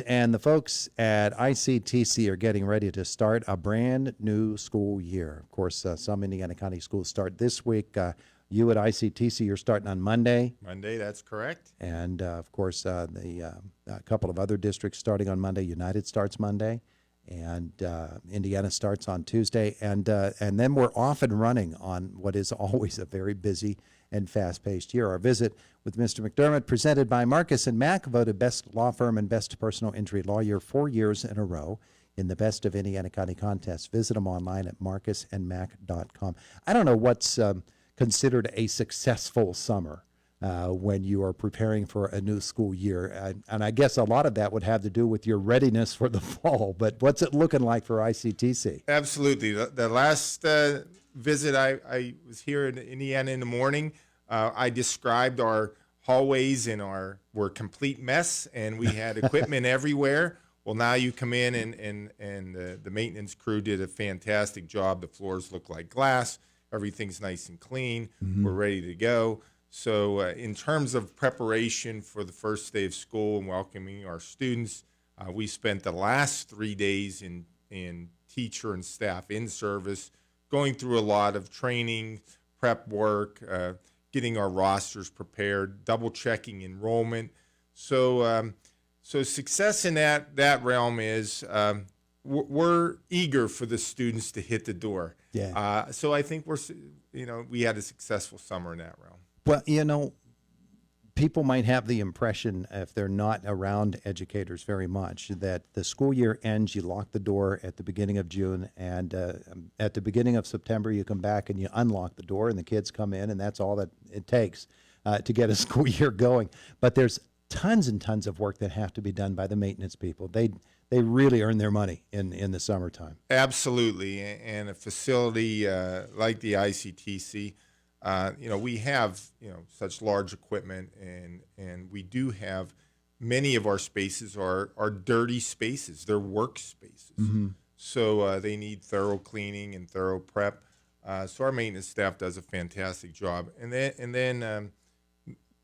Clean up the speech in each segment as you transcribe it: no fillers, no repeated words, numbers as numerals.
And the folks at ICTC are getting ready to start a brand new school year. Of course, some Indiana County schools start this week. You at ICTC, you're starting on Monday. Monday, that's correct. And of course, a couple of other districts starting on Monday. United starts Monday, and Indiana starts on Tuesday. And then we're off and running on what is always a very busy and fast-paced year. Our visit with Mr. McDermott, presented by Marcus & Mack, voted best law firm and best personal injury lawyer 4 years in a row in the Best of Indiana County contest. Visit them online at marcusandmack.com. I don't know what's considered a successful summer when you are preparing for a new school year. And I guess a lot of that would have to do with your readiness for the fall. But what's it looking like for ICTC? Absolutely. The last visit, I was here in Indiana in the morning. I described our hallways and were a complete mess, and we had equipment everywhere. Well, now you come in, and the maintenance crew did a fantastic job. The floors look like glass. Everything's nice and clean. Mm-hmm. We're ready to go. So in terms of preparation for the first day of school and welcoming our students, we spent the last 3 days in teacher and staff in service, going through a lot of training, prep work, getting our rosters prepared, double-checking enrollment. So success in that realm is we're eager for the students to hit the door. Yeah. So I think we had a successful summer in that realm. Well, people might have the impression, if they're not around educators very much, that the school year ends, you lock the door at the beginning of June, and at the beginning of September, you come back and you unlock the door, and the kids come in, and that's all that it takes to get a school year going. But there's tons and tons of work that have to be done by the maintenance people. They really earn their money in the summertime. Absolutely, and a facility like the ICTC, we have such large equipment, and we do have many of our spaces are dirty spaces. They're work spaces, mm-hmm. So they need thorough cleaning and thorough prep. So our maintenance staff does a fantastic job, and then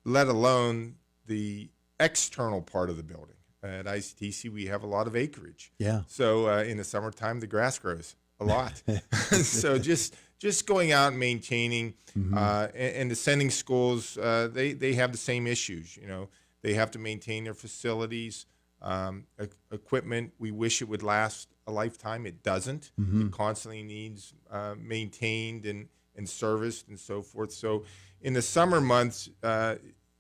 let alone the external part of the building. At ICTC, we have a lot of acreage. Yeah. So in the summertime, the grass grows a lot. So just going out and maintaining, mm-hmm. And the sending schools, they have the same issues. They have to maintain their facilities, equipment. We wish it would last a lifetime. It doesn't. Mm-hmm. It constantly needs maintained and serviced and so forth. So in the summer months,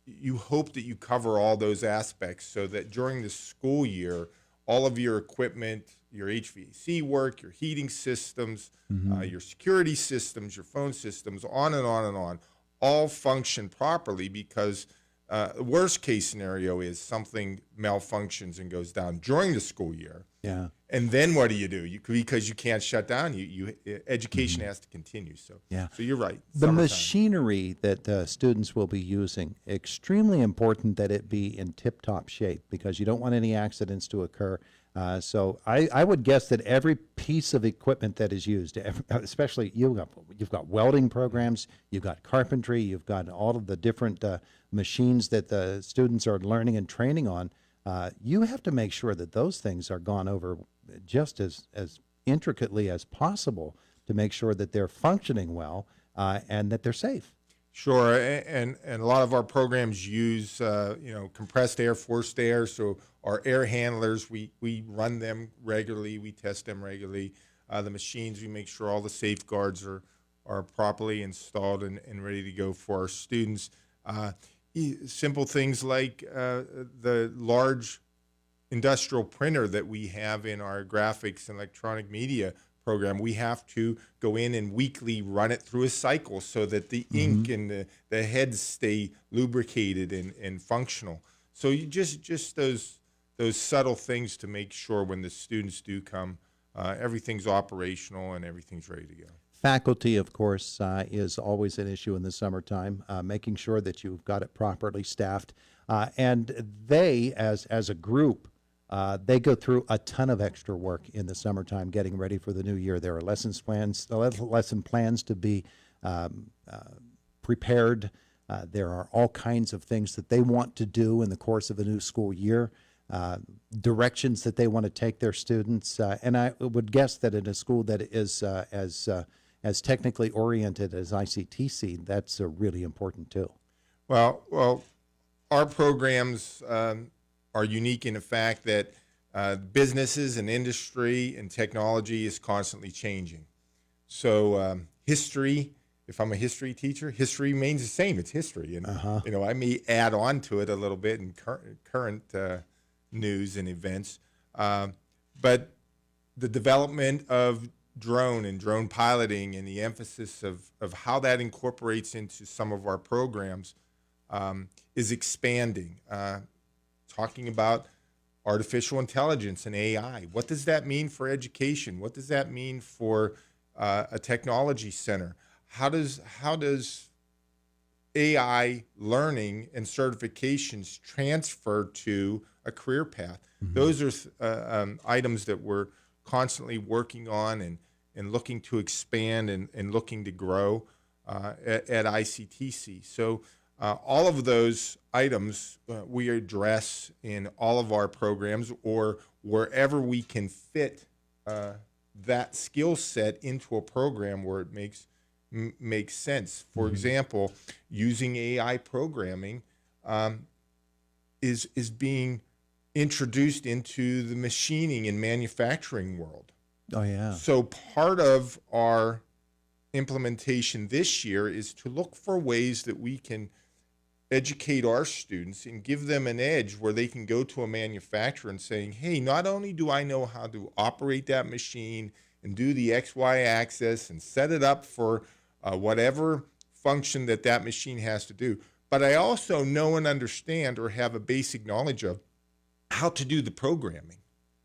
you hope that you cover all those aspects so that during the school year, all of your equipment, your HVAC work, your heating systems, mm-hmm. Your security systems, your phone systems, on and on and on, all function properly, because the worst case scenario is something malfunctions and goes down during the school year. Yeah. And then what do? Because you can't shut down. Education mm-hmm. has to continue. So yeah. So you're right. The machinery that students will be using, extremely important that it be in tip-top shape, because you don't want any accidents to occur. So I would guess that every piece of equipment that is used, especially you've got welding programs, you've got carpentry, you've got all of the different machines that the students are learning and training on. You have to make sure that those things are gone over just as intricately as possible to make sure that they're functioning well and that they're safe. Sure, and a lot of our programs use compressed air, forced air. So our air handlers, we run them regularly, we test them regularly. The machines, we make sure all the safeguards are properly installed and ready to go for our students. Simple things like the large industrial printer that we have in our graphics and electronic media program, we have to go in and weekly run it through a cycle so that the mm-hmm. ink and the heads stay lubricated and functional. So you just those subtle things to make sure when the students do come, everything's operational and everything's ready to go. Faculty, of course, is always an issue in the summertime, making sure that you've got it properly staffed. And they, as a group, they go through a ton of extra work in the summertime getting ready for the new year. There are lesson plans to be prepared. There are all kinds of things that they want to do in the course of a new school year. directions that they want to take their students. And I would guess that in a school that is as technically oriented as ICTC, that's really important too. Well, our programs are unique in the fact that businesses and industry and technology is constantly changing. So history, if I'm a history teacher, history remains the same. It's history, and I may add on to it a little bit in current news and events. But the development of drone and drone piloting and the emphasis of how that incorporates into some of our programs is expanding. Talking about artificial intelligence and AI. What does that mean for education? What does that mean for a technology center? How does AI learning and certifications transfer to a career path? Those are items that we're constantly working on and looking to expand and looking to grow at ICTC. So all of those items we address in all of our programs, or wherever we can fit that skill set into a program where it makes sense. For example, using AI programming is being introduced into the machining and manufacturing world. Oh, yeah. So part of our implementation this year is to look for ways that we can educate our students and give them an edge where they can go to a manufacturer and saying, hey, not only do I know how to operate that machine and do the XY axis and set it up for whatever function that machine has to do, but I also know and understand or have a basic knowledge of how to do the programming.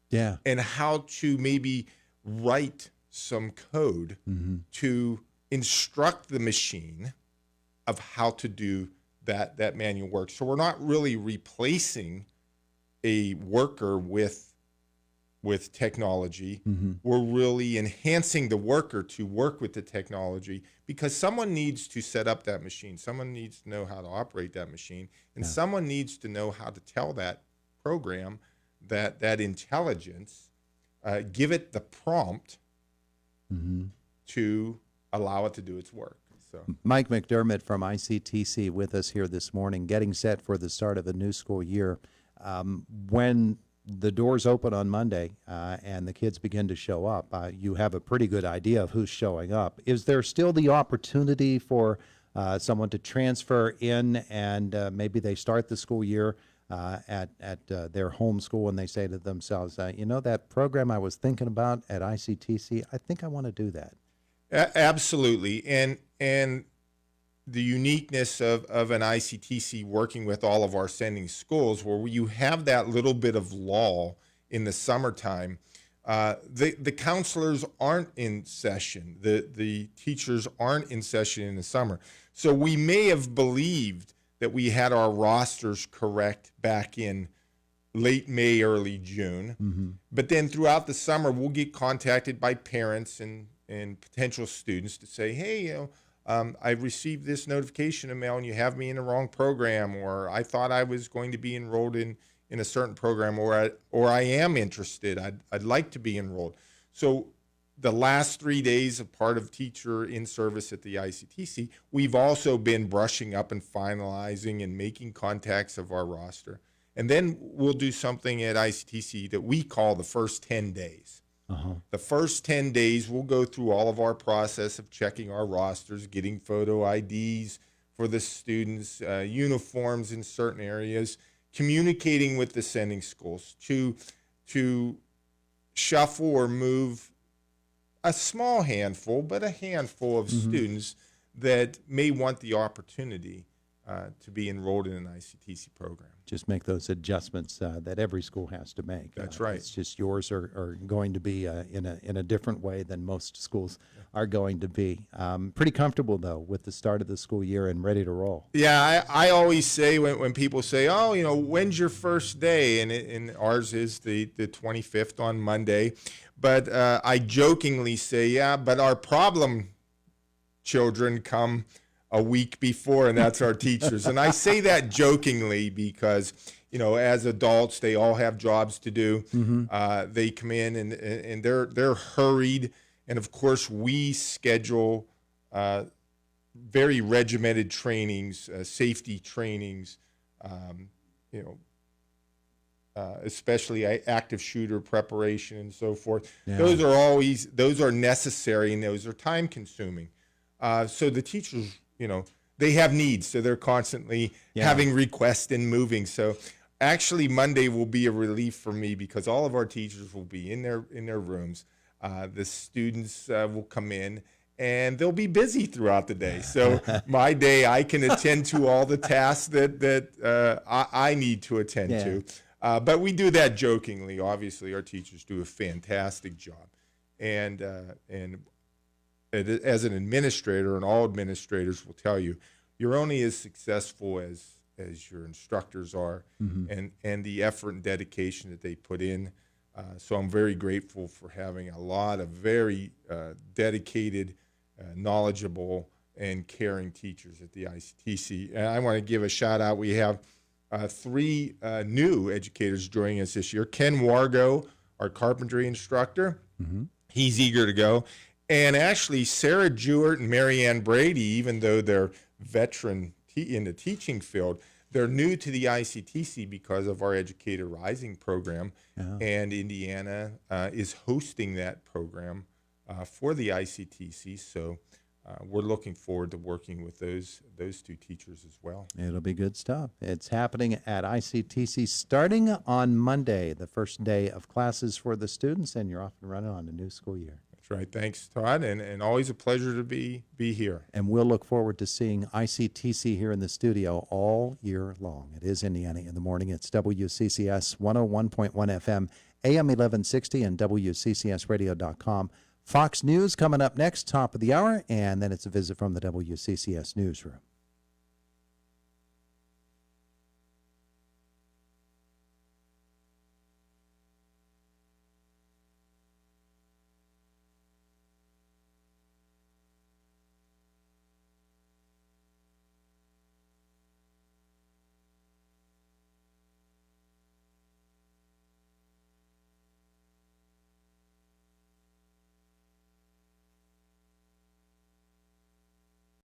Yeah. And how to maybe write some code to instruct the machine of how to do that manual work. So we're not really replacing a worker with technology. We're really enhancing the worker to work with the technology, because someone needs to set up that machine. Someone needs to know how to operate that machine, and someone needs to know how to tell that program that intelligence, give it the prompt to allow it to do its work. So Mike McDermott from ICTC with us here this morning, getting set for the start of a new school year. When the doors open on Monday and the kids begin to show up, you have a pretty good idea of who's showing up. Is there still the opportunity for someone to transfer in and maybe they start the school year at their home school and they say to themselves, that program I was thinking about at ICTC, I think I want to do that? Absolutely. And the uniqueness of an ICTC working with all of our sending schools, where you have that little bit of lull in the summertime, the counselors aren't in session, the teachers aren't in session in the summer. So we may have believed that we had our rosters correct back in late May, early June. But then throughout the summer, we'll get contacted by parents and potential students to say, hey, I received this notification email and you have me in the wrong program, or I thought I was going to be enrolled in a certain program, or I am interested. I'd like to be enrolled. So the last 3 days of part of teacher in service at the ICTC, we've also been brushing up and finalizing and making contacts of our roster. And then we'll do something at ICTC that we call the first 10 days. The first 10 days, we'll go through all of our process of checking our rosters, getting photo IDs for the students, uniforms in certain areas, communicating with the sending schools to shuffle or move a small handful, but a handful of students that may want the opportunity to be enrolled in an ICTC program. Just make those adjustments that every school has to make. That's right. It's just yours are going to be in a different way than most schools are going to be. Pretty comfortable, though, with the start of the school year and ready to roll. Yeah, I always say when people say, oh, when's your first day? And ours is the 25th on Monday. But I jokingly say, yeah, but our problem children come a week before, and that's our teachers. And I say that jokingly because as adults, they all have jobs to do. They come in and they're hurried. And of course, we schedule very regimented trainings, safety trainings, you know, especially active shooter preparation and so forth. Yeah. Those are necessary, and those are time consuming. So the teachers, they have needs, so they're constantly having requests and moving. So actually Monday will be a relief for me because all of our teachers will be in their rooms. The students will come in, and they'll be busy throughout the day. So my day, I can attend to all the tasks that I need to attend to. But we do that jokingly. Obviously, our teachers do a fantastic job. And as an administrator, and all administrators will tell you, you're only as successful as your instructors are, and the effort and dedication that they put in. So I'm very grateful for having a lot of very dedicated, knowledgeable, and caring teachers at the ICTC. And I want to give a shout out. We have 3 new educators joining us this year. Ken Wargo, our carpentry instructor, he's eager to go. And actually, Sarah Jewett and Marianne Brady, even though they're veteran in the teaching field, they're new to the ICTC because of our Educator Rising program. And Indiana is hosting that program for the ICTC. So we're looking forward to working with those 2 teachers as well. It'll be good stuff. It's happening at ICTC starting on Monday, the first day of classes for the students, and you're off and running on the new school year. That's right. Thanks, Todd, and always a pleasure to be here. And we'll look forward to seeing ICTC here in the studio all year long. It is Indiana in the Morning. It's WCCS 101.1 FM, AM 1160, and WCCSradio.com. Fox News coming up next, top of the hour, and then it's a visit from the WCCS newsroom.